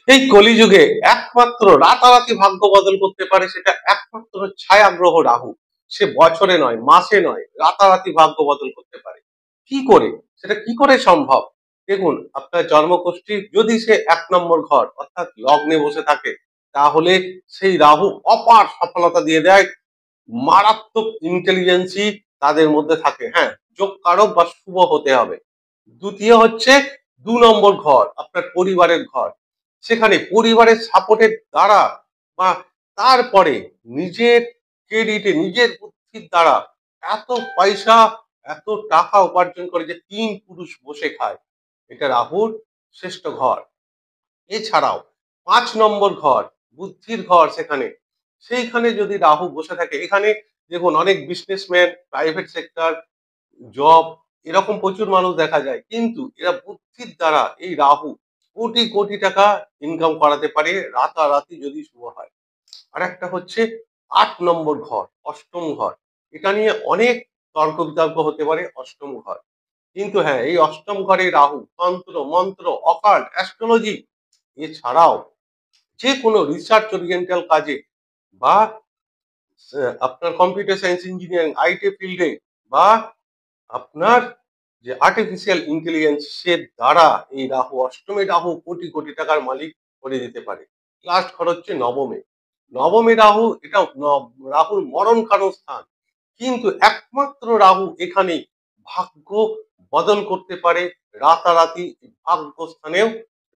এই কলিযুগে একমাত্র রাতারাতি ভাগ্য বদল করতে পারে সেটা একমাত্র ছায়া গ্রহ রাহু। সে বছরে নয়, মাসে নয়, রাতারাতি ভাগ্য বদল করতে পারে। কি করে? সেটা কি করে সম্ভব? দেখুন, আপনার জন্মকুষ্ঠির যদি সে ১ নম্বর ঘর অর্থাৎ লগ্নে বসে থাকে, তাহলে সেই রাহু অপার সফলতা দিয়ে দেয়। মারাত্মক ইন্টেলিজেন্সি তাদের মধ্যে থাকে। হ্যাঁ, যোগ কারক বা শুভ হতে হবে। দ্বিতীয় হচ্ছে ২ নম্বর ঘর, আপনার পরিবারের ঘর। সেখানে পরিবারের সাপোর্টের দ্বারা বা তারপরে নিজের ক্রেডিটে, নিজের বুদ্ধির দ্বারা এত পয়সা, এত টাকা উপার্জন করে যে ৩ পুরুষ বসে খায়। এটা রাহুর শ্রেষ্ঠ ঘর। এছাড়াও ৫ নম্বর ঘর, বুদ্ধির ঘর সেখানে। সেইখানে যদি রাহু বসে থাকে, এখানে দেখুন অনেক বিজনেসম্যান, প্রাইভেট সেক্টর, জব এরকম প্রচুর মানুষ দেখা যায়। কিন্তু এরা বুদ্ধির দ্বারা এই রাহু কোটি কোটি টাকা ইনকাম করাতে পারে রাতারাতি যদি শুভ হয়। আরেকটা হচ্ছে ৮ নম্বর ঘর, অষ্টম ঘর। এটা নিয়ে অনেক তর্ক বিতর্ক হতে পারে অষ্টম ঘর। কিন্তু হ্যাঁ, এই অষ্টম ঘরে রাহু তন্ত্র, মন্ত্র, অকাল্ট, অ্যাস্ট্রোলজি এছাড়াও যে কোনো রিসার্চ ওরিয়েন্টাল কাজে বা আপনার কম্পিউটার সায়েন্স, ইঞ্জিনিয়ারিং, আইটি ফিল্ডে বা আপনার যে আর্টিফিশিয়াল ইন্টেলিজেন্স সে দ্বারা এই রাহু, অষ্টমে রাহু কোটি কোটি টাকার মালিক করে দিতে পারে। লাস্ট ঘর হচ্ছে নবমে। নবমে রাহু, এটা রাহুর মরণ কারণ স্থান। কিন্তু একমাত্র রাহু এখানে ভাগ্য বদল করতে পারে রাতারাতি। ভাগ্য স্থানেও